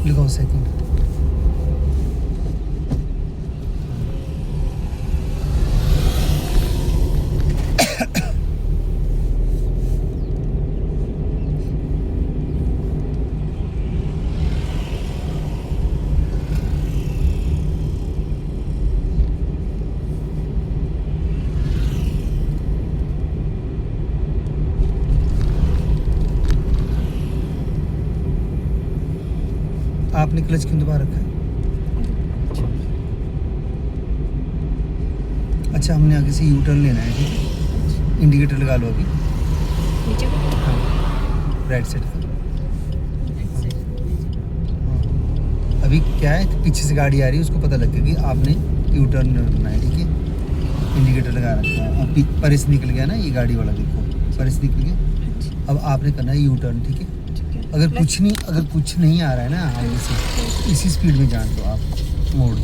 लिखाओ second. आपने clutch क्यों दबा रखा है? अच्छा, हमने आगे से यू टर्न लेना है, ठीक है? इंडिकेटर लगा लो अभी। नीचे को? हाँ, राइट साइड पर। हाँ। अभी क्या है, पीछे से गाड़ी आ रही है, उसको पता लग गया कि आपने यू टर्न करना है, ठीक है? इंडिकेटर लगा रखा है। अब परस निकल गया ना, ये गाड़ी वाला देखो, परस निकल गया। अब आपने करना है यू टर्न, ठीक है? अगर कुछ नहीं आ रहा है ना आगे से, इसी स्पीड में जान दो आप मोड़।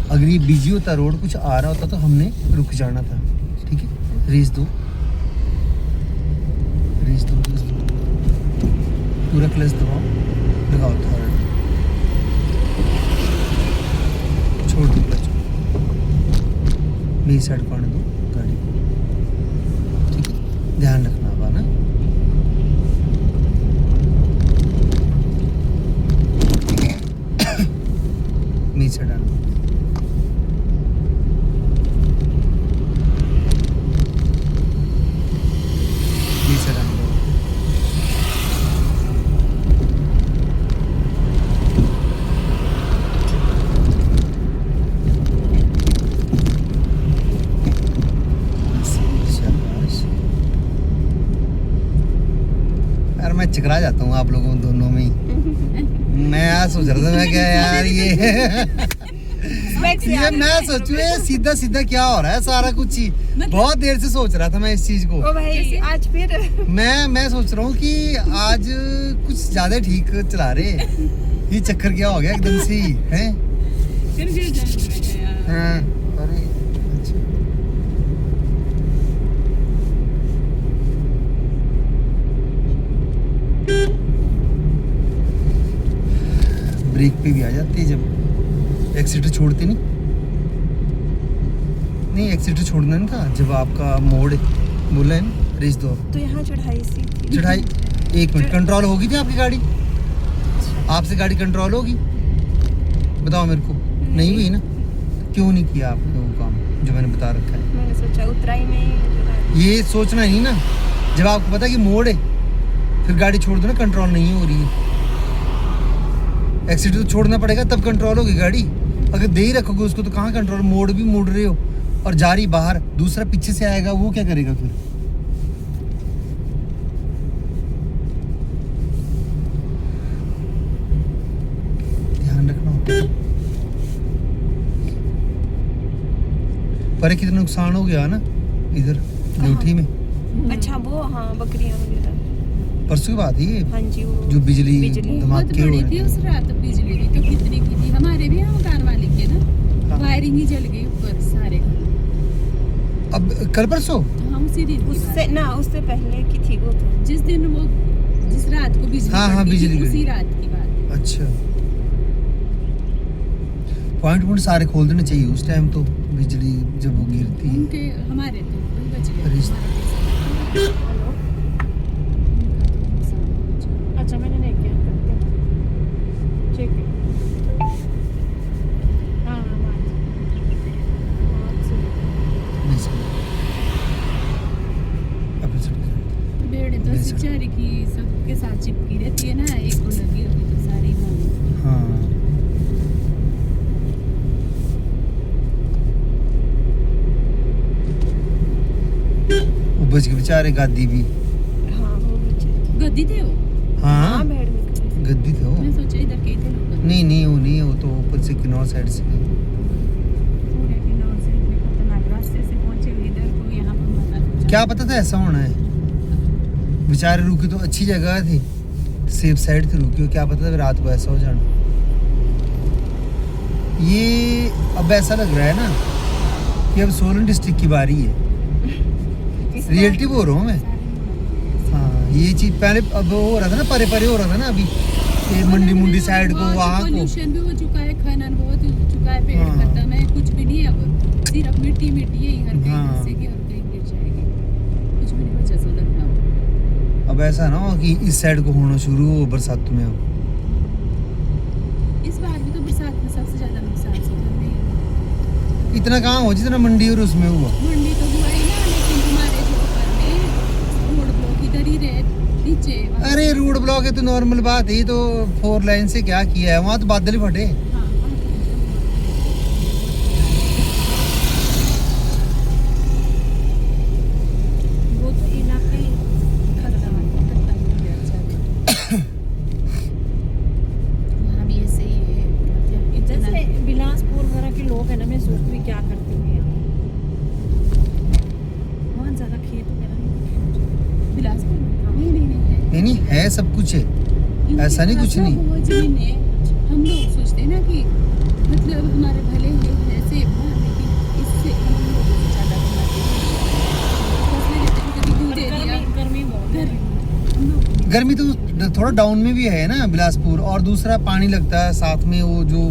अगर ये बिजी होता, रोड कुछ आ रहा होता, तो हमने रुक जाना था, ठीक है? रेस दो, रेस दो, रेस दो, पूरा क्लच दबाओ, लगाओ थर्ड, छोड़ दो क्लच, मेरी साइड पकड़ दो गाड़ी, ठीक है? ध्यान रखना अब ना। नीचे डाल, नीचे डाल दो। यार मैं चकरा जाता हूँ आप लोगों दोनों में ही। मैं यार सोच रहा था, मैं क्या यार ये मैं सोचू सीधा सीधा क्या हो रहा है सारा कुछ ही। बहुत देर से सोच रहा था मैं इस चीज को। ओ भाई आज फिर मैं सोच रहा हूँ कि आज कुछ ज्यादा ठीक चला रहे। ये चक्कर क्या हो गया एकदम से ही है? हाँ, अरे अच्छा। ब्रेक पे भी आ जाती है जब एक्सीटर छोड़ती नहीं एक्सीटर छोड़ना नहीं था जब आपका मोड़ बोला है ना, रेस दो। तो यहाँ चढ़ाई सी थी। चढ़ाई 1 मिनट कंट्रोल होगी थी आपकी गाड़ी? आपसे गाड़ी कंट्रोल होगी? बताओ मेरे को। नहीं हुई ना? क्यों नहीं किया आपने वो काम जो मैंने बता रखा है? मैंने सोचा उतराई में। ये सोचना नहीं ना, जब आपको पता है कि मोड़ है फिर गाड़ी छोड़ दो ना, कंट्रोल नहीं हो रही है। एक्सीटर तो छोड़ना पड़ेगा तब कंट्रोल होगी गाड़ी। अगर दे ही रखोगे उसको तो कहाँ कंट्रोल, मोड़ भी मोड़ रहे हो और जा रही बाहर, दूसरा पीछे से आएगा वो क्या करेगा फिर? ध्यान रखना होता। पर कितना नुकसान हो गया ना इधर ड्यूटी में। अच्छा वो हाँ बकरियां वगैरह परसों की बात है ये। हाँ जी वो जो बिजली बहुत धमाके हो बड़ी रहे थी थे। उस रात, बिजली भी तो कितनी की थी। हमारे भी यहाँ मकान वाले के ना वायरिंग ही जल गई ऊपर सारे। अब कल परसों हाँ उसी दिन की उससे बात। ना उससे पहले की थी वो तो। जिस दिन वो जिस रात को बिजली हाँ, कट गई बिजली थी, गई। उसी रात की बात है। अच्छा, पॉइंट सारे खोल देने चाहिए उस टाइम तो, बिजली जब वो गिरती है। उनके हमारे तो बच गए। अरे अच्छा मैंने नहीं किया करते। ठीक है हाँ भेड़ तो बेचारी की सबके साथ चिपकी रहती है ना, एक को लगी होगी तो सारी वहाँ। हाँ, वो बच गए बेचारे। गादी भी, हाँ वो बचे। गद्दी थे वो। हाँ हाँ भेड़ में गए। गद्दी थे वो। मैं सोचा इधर के थे लोग। नहीं वो नहीं है, वो तो ऊपर से किन्नौर साइड से गए। पूरे किन्नौर से इतने खतरनाक रास्ते से पहुंचे हुए इधर को, यहाँ पर मत क्या पता था ऐसा होना है? बेचारे रुके तो अच्छी जगह थी, सेफ साइड थी रुकी, क्या पता था रात को ऐसा हो जाना। ये अब ऐसा लग रहा है ना कि अब सोलन डिस्ट्रिक्ट की बारी है। रियलिटी बोल रहा हूँ मैं। हाँ ये चीज पहले अब हो रहा था ना, परे परे हो रहा था ना, अभी ये मंडी मुंडी साइड को वहाँ को पोल्यूशन भी हो चुका है, खनन बहुत हो चुका है, पेड़ हाँ। खत्म है, कुछ भी नहीं है अब, सिर्फ मिट्टी मिट्टी है, हर कहीं हाँ। गिर और कहीं गिर जाएगी, कुछ भी नहीं बचा सोलर में। अब ऐसा ना हो कि इस साइड को होना शुरू हो बरसात में हो। इस बार भी तो बरसात में सबसे ज्यादा नुकसान सोलर में ही हुआ। इतना कहाँ हो जितना मंडी और उसमें हुआ। मंडी तो हुआ ही ना, लेकिन हमारे जो ऊपर में रोड ब्लॉक इधर ही रहे नीचे वहाँ- अरे रोड ब्लॉक है तो नॉर्मल बात है, ये तो 4 लाइन से क्या किया है, वहाँ तो बादल ही फटे। हाँ, वो तो इलाका ही खत्म हो गया बेचारे। वहाँ भी ऐसे ही है, मतलब जैसे इतना बिलासपुर वगैरह के लोग हैं ना, मैं सोचती हूँ क्या करते होंगे यहाँ। वहाँ ज़्यादा खेत वगैरह नहीं होते। बिलासपुर में नहीं है। नहीं नहीं है, सब कुछ है, ऐसा नहीं कुछ नहीं। वो जमीन है, हम लोग सोचते हैं ना कि मतलब हमारे भले हैं ऐसे ना, लेकिन इससे हम लोगों से ज़्यादा कमाते हैं। फसलें लेते हैं, कभी दूध दे दिया, गर्मी बहुत है। हम लोग गर्मी तो थोड़ा डाउन में भी है ना बिलासपुर, और दूसरा पानी लगता है साथ में, वो जो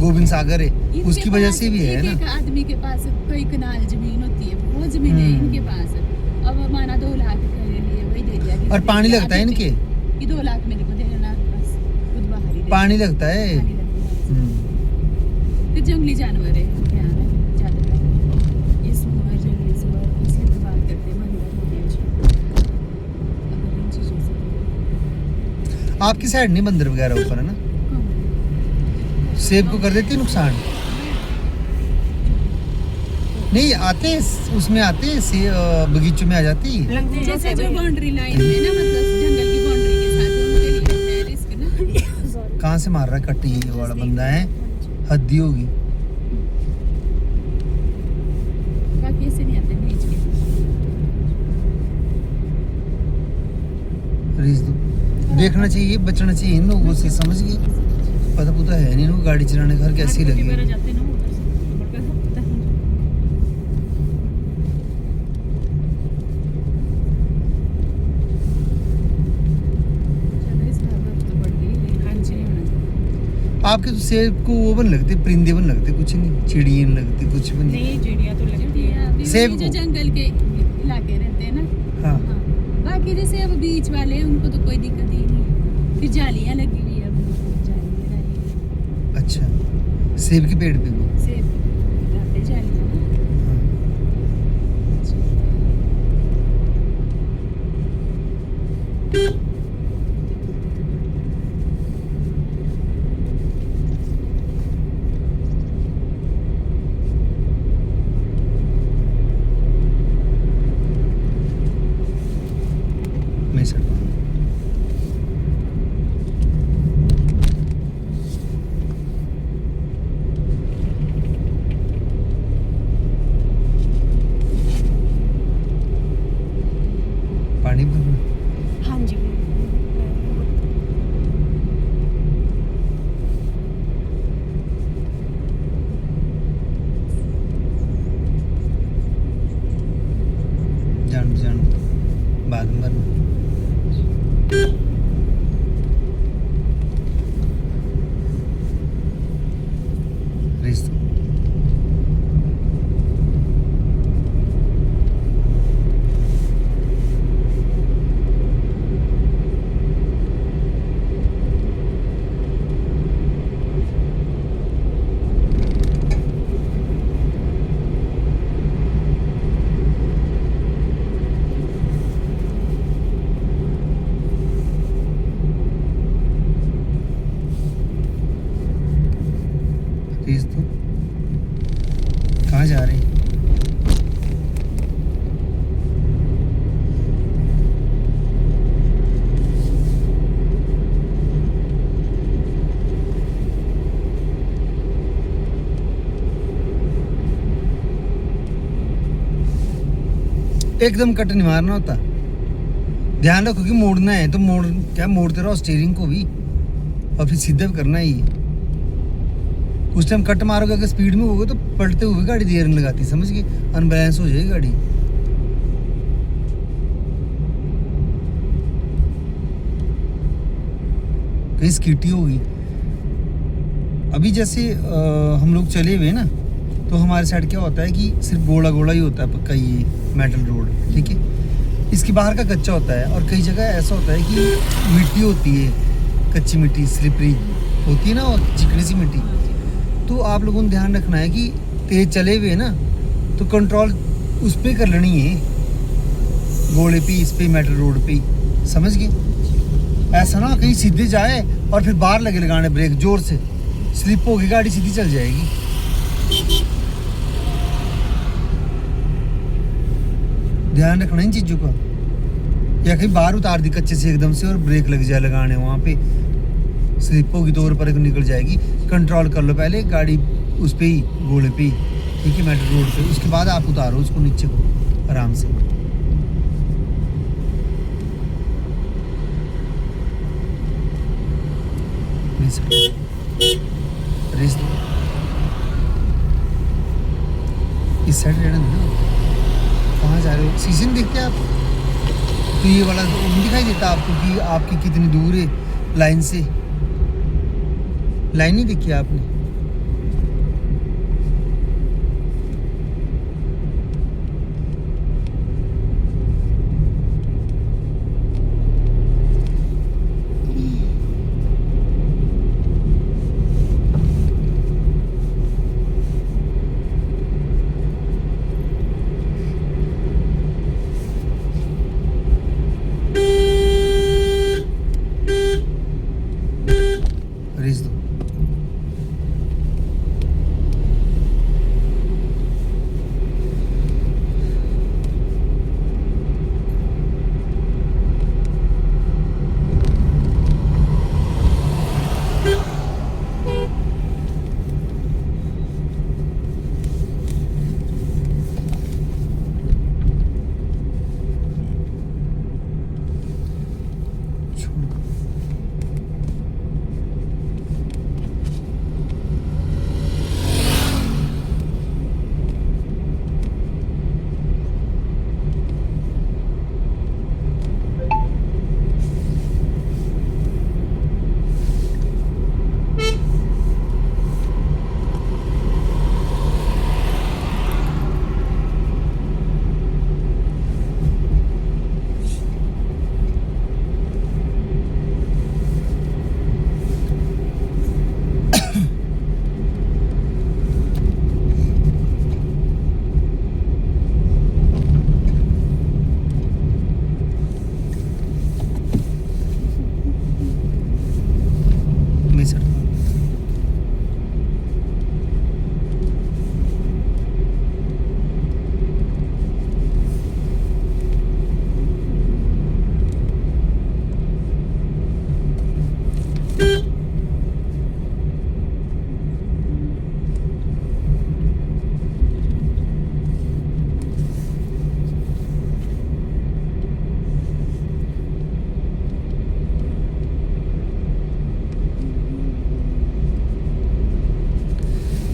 गोविंद सागर है इनके उसकी वजह पास से भी है ना। एक आदमी के पास कई कनाल जमीन होती है, बहुत जमीन है इनके पास। अब माना 2 लाख के लिए वही दे दिया कि और पानी लगता है इनके, कि 2 लाख मेरे को दे देना, बस खुद बाहर ही दे पानी देना। लगता है। पानी लगता है। हम्म। फिर जंगली जानवर है यहाँ है ज़्यादातर, ये सुअर, जंगली सुअर, इसलिए तो बात करते हैं बंदर हो गया जो। अगर इन चीज़ों से आपकी साइड नहीं बंदर वगैरह ऊपर है ना, कम सेब को कर देती है नुकसान। नहीं आते हैं, उसमें आते हैं से बगीचों में आ जाती है। लगते हैं जैसे जैसे जो बाउंड्री लाइन में ना, मतलब जंगल की बाउंड्री के साथ उनके लिए है रिस्क ना। सॉरी। कहाँ से मार रहा है कट्टी, ये वाला बंदा है, हद्दी होगी। बाकी ऐसे नहीं आते बीच के। रीस दो, देखना चाहिए, बचना चाहिए इन लोगों से, समझ गए। पता पुता है नहीं इनको गाड़ी चलाने घर कैसी आठ बजे लगी। वगैरह जाते हैं ना उधर से, तो पड़ गया पता नहीं। चलो इस बार बर्फ तो बढ़ गई है, हाँ जी। नहीं होना चाहिए। आपके तो सेब को वो बन लगते, परिंदे बन लगते, कुछ नहीं, चिड़िया लगते, कुछ भी नहीं। नहीं, चिड़िया तो लगती है। अभी सेब जो को। जंगल के इलाके रहते हैं ना, हाँ हाँ, बाकी जैसे अब बीच वाले हैं, उनको तो कोई दिक्कत ही नहीं। फिर जालियाँ लगी हुई है, अब जाली लगाई हुई है। अच्छा, सेब के पेड़ पे भी। सेब लगाते जालियाँ ना। मैं सर पानी भरना। हाँ जी। जान जान बाद में भरना। रीस दो। रीस दो। कहाँ जा रहे हैं? एकदम कट नहीं मारना होता, ध्यान रखो कि मोड़ना है तो मोड़ते रहो स्टीयरिंग को भी, और फिर सीधे भी करना ही है। उस टाइम कट मारोगे, अगर स्पीड में होगा तो पलटते हुए गाड़ी देर नहीं लगाती, समझ गए, अनबैलेंस हो जाएगी गाड़ी। कहीं स्कीटी होगी। अभी जैसे हम लोग चले हुए ना, तो हमारे साइड क्या होता है कि सिर्फ गोला गोला ही होता है पक्का ये मेटल रोड, ठीक है। इसके बाहर का कच्चा होता है, और कई जगह ऐसा होता है कि मिट्टी होती है, कच्ची मिट्टी स्लिपरी होती है ना, और चिकनी सी मिट्टी। तो आप लोगों को ध्यान रखना है कि तेज चले हुए ना, तो कंट्रोल उस पर कर लेनी है, गोले पे, इस पे, मेटल रोड पे, समझ गए। ऐसा ना कहीं सीधे जाए और फिर बाहर लगे लगाने ब्रेक जोर से, स्लिप होगी गाड़ी, सीधी चल जाएगी। ध्यान रखना इन चीजों का। या कहीं बाहर उतार दी कच्चे से एकदम से और ब्रेक लग जाए लगाने, वहां पे स्लिप होगी तो और पर निकल जाएगी। कंट्रोल कर लो पहले गाड़ी उस पे ही, गोले पे ही, ठीक है, मेटल रोड पे। उसके बाद आप उतारो उसको नीचे को आराम से। रेस दो। इस साइड रहना ना, कहाँ जा रहे हो? सीजन देखते हैं आप तो ये वाला नहीं दिखाई देता आपको कि आपकी कितनी दूर है लाइन से? लाइन नहीं देखी आपने? रेस दो।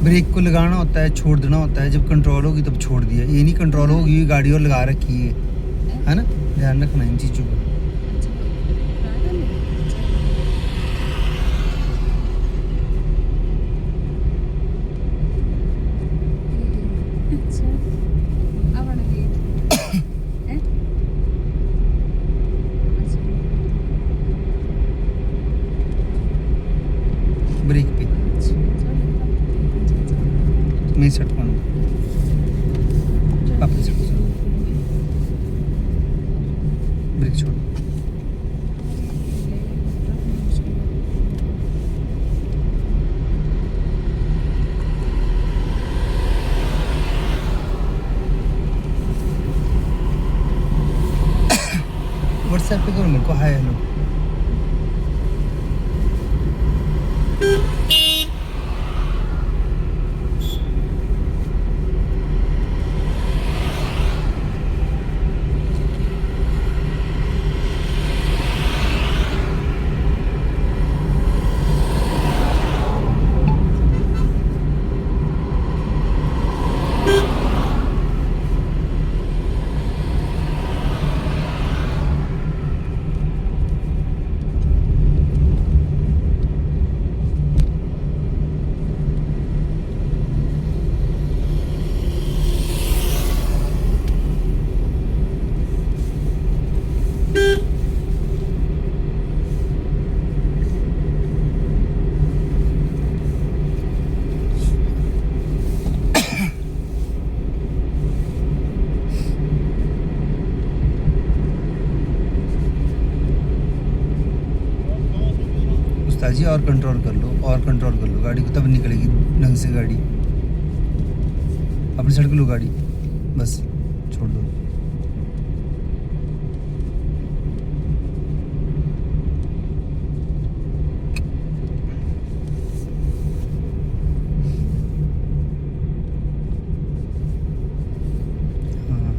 ब्रेक को लगाना होता है, छोड़ देना होता है। जब कंट्रोल होगी तब छोड़ दिया, ये नहीं कंट्रोल होगी गाड़ी और लगा रखी है ना। ध्यान रखना इन चीज़ों का। ब्रेक पे मैं सेट करूँ, आप सेट करो, ब्रेक छोड़। व्हाट्सएप पे करो मेरे को हाय हेलो। उस्ताद जी और कंट्रोल कर लो, और कंट्रोल कर लो गाड़ी को, तब निकलेगी ढंग से गाड़ी। अपनी सड़क लो गाड़ी, बस छोड़ दो। हाँ,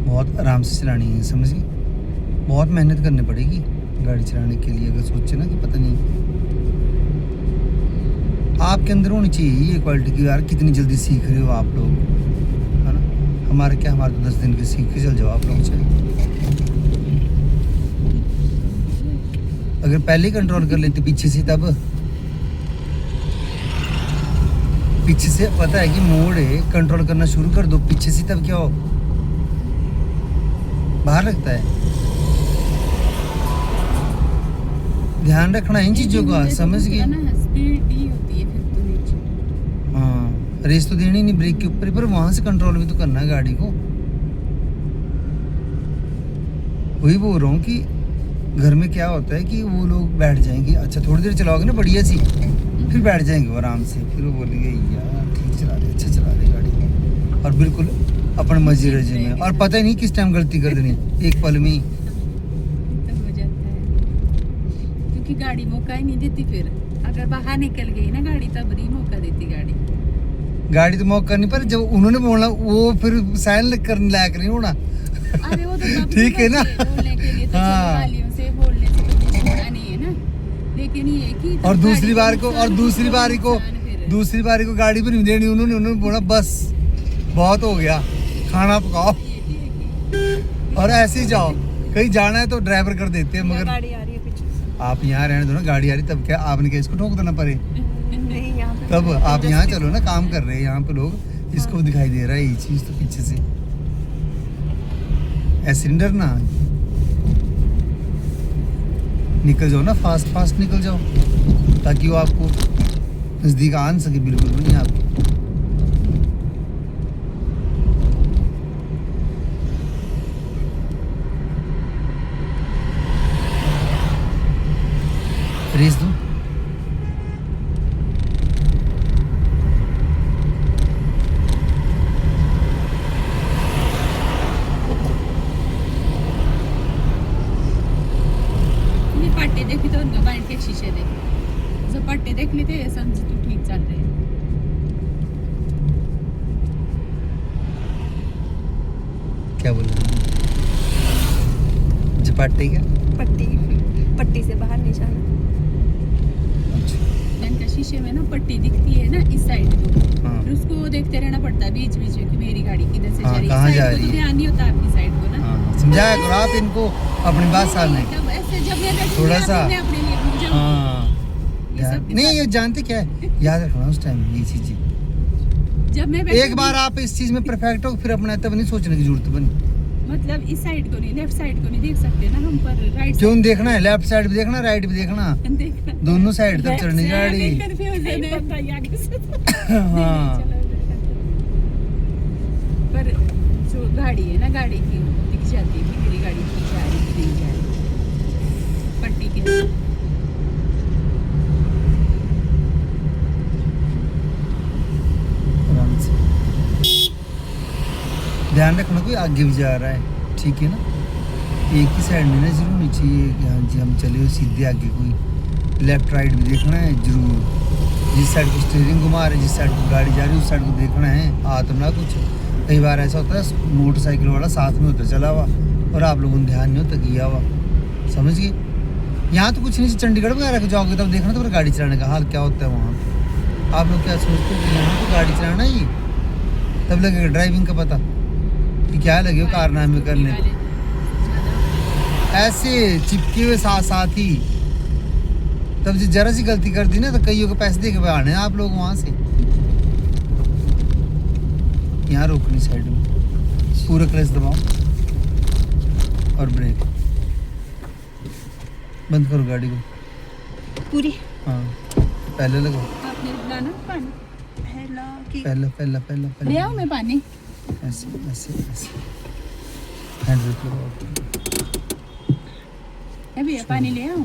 बहुत आराम से चलानी है, समझिए। बहुत मेहनत करनी पड़ेगी गाड़ी चलाने के लिए। अगर सोचे ना कि पता नहीं, आपके अंदर होनी चाहिए ये क्वालिटी की, यार कितनी जल्दी सीख रहे हो आप लोग, है ना। हमारे क्या, हमारे तो 10 दिन के सीख के चल जाओ आप लोग। चाहिए अगर पहले ही कंट्रोल कर लेते पीछे से, तब पीछे से पता है कि मोड़ है, कंट्रोल करना शुरू कर दो पीछे से, तब क्या हो, बाहर लगता है। ध्यान रखना इन चीजों का, समझ गए। स्पीड ही होती है फिर तो नीचे। हाँ, रेस तो देनी नहीं ब्रेक के ऊपर, पर वहां से कंट्रोल भी तो करना है गाड़ी को। वही बोल रहा हूँ कि घर में क्या होता है कि वो लोग बैठ जाएंगे, अच्छा थोड़ी देर चलाओगे ना बढ़िया सी, फिर बैठ जाएंगे वो आराम से, फिर वो बोलेंगे यार ठीक चला रहे, अच्छा चला रहे गाड़ी, और बिल्कुल अपने मजे रजे में, और पता ही नहीं किस टाइम गलती कर देनी, एक पल में ही। तब हो जाता है क्योंकि गाड़ी मौका ही नहीं देती। फिर अगर बाहर निकल गई ना गाड़ी, तब नहीं मौका देती गाड़ी। गाड़ी तो मौका नहीं, पर जब उन्होंने बोला वो फिर साइन करने लायक नहीं होना। अरे वो तो ठीक है ना। बोलने के लिए तो हाँ। गालियों से बोलने से तो कुछ होना नहीं है ना, लेकिन ये है कि और दूसरी गाड़ी बार का को, और नुकसान दूसरी फिर बारी को, नुकसान फिर। दूसरी बारी को गाड़ी भी नहीं देनी उन्होंने बोला बस बहुत हो गया, खाना पकाओ और ऐसे ही जाओ। कहीं जाना है तो ड्राइवर कर देते हैं, मगर गाड़ी आ रही है पीछे से। आप यहाँ रहने दो ना, गाड़ी आ रही तब क्या आपने क्या इसको ठोक देना पड़े, नहीं यहाँ पे तब आप यहाँ चलो ना, काम कर रहे हैं यहाँ पे लोग, इसको दिखाई दे रहा है ये चीज तो पीछे से। सिलेंडर ना निकल जाओ ना, फास्ट फास्ट निकल जाओ, ताकि वो आपको नजदीक आन सके, बिल्कुल भी नहीं आपको। रेस दो, पट्टे देखी तो उनका बाइंड के शीशे देखे, जो पट्टे देख लेते हैं समझ तू ठीक चल रहे हैं। क्या बोल रहे हैं, झपाटे क्या? पट्टी से बाहर नहीं जाना। अच्छा इनका शीशे में ना पट्टी दिखती है ना इस साइड को, हाँ। फिर उसको देखते रहना पड़ता है बीच बीच में कि मेरी गाड़ी किधर से हाँ, जा रही है। कहाँ इस जा साइड रही को तो है। ध्यान नहीं होता आपकी साइड को ना। हाँ, समझाया करो आप इनको अपनी बात सामने। तब ऐसे जब मैं बैठी थोड़ा हूँ, सा। मैं अपने लिए भूल जाऊंगी। हाँ ये सब के नहीं, साथ- ये जानते क्या है, याद रखना उस टाइम ये चीजें। जब मैं एक बार आप इस चीज में परफेक्ट हो, फिर अपना तब नहीं सोचने की जरूरत बनी। मतलब इस साइड को नहीं, लेफ्ट साइड को नहीं देख सकते ना हम, पर राइट क्यों देखना है, लेफ्ट साइड भी देखना, राइट भी देखना, देखना दोनों साइड तक चढ़नी गाड़ी। कंफ्यूजन है पता है आगे से। हाँ पर जो गाड़ी है ना, गाड़ी की दिख जाती है कि मेरी गाड़ी की जा रही कि नहीं जा रही पट्टी के। आराम से ध्यान रखना, कोई आगे भी जा रहा है, ठीक है ना। एक ही साइड में ना जरूर होनी चाहिए कि हाँ जी हम चले सीधे आगे, कोई लेफ्ट राइट भी देखना है जरूर। जिस साइड को स्टीयरिंग घुमा रहे, जिस साइड को गाड़ी जा रही है उस साइड को देखना है। तो ना कुछ कई बार ऐसा होता है मोटरसाइकिल वाला साथ में होता चला हुआ और आप लोगों ने ध्यान नहीं होता किया हुआ, समझ गए। यहाँ तो कुछ नहीं, चंडीगढ़ वगैरह को जाओगे तब देखना तो फिर गाड़ी चलाने का हाल क्या होता है वहाँ। आप लोग क्या सोचते हो कि यहाँ तो गाड़ी चलाना ही, तब लगेगा ड्राइविंग का पता कि क्या लगे कारनामे करने, ऐसे चिपके हुए साथ साथ ही। तब जो जरा सी गलती कर दी ना तो कईयों को पैसे दे के आने आप लोग वहाँ से। यहाँ रोकनी साइड में, पूरा क्लच दबाओ और ब्रेक बंद करो गाड़ी को पूरी हाँ पहले लगाओ, आपने लाना पानी, पहला की पहला पहला पहला ले पहला आओ मैं पानी। ऐसे ऐसे ऐसे हैंड ब्रेक लगाओ। है भैया पानी ले आऊं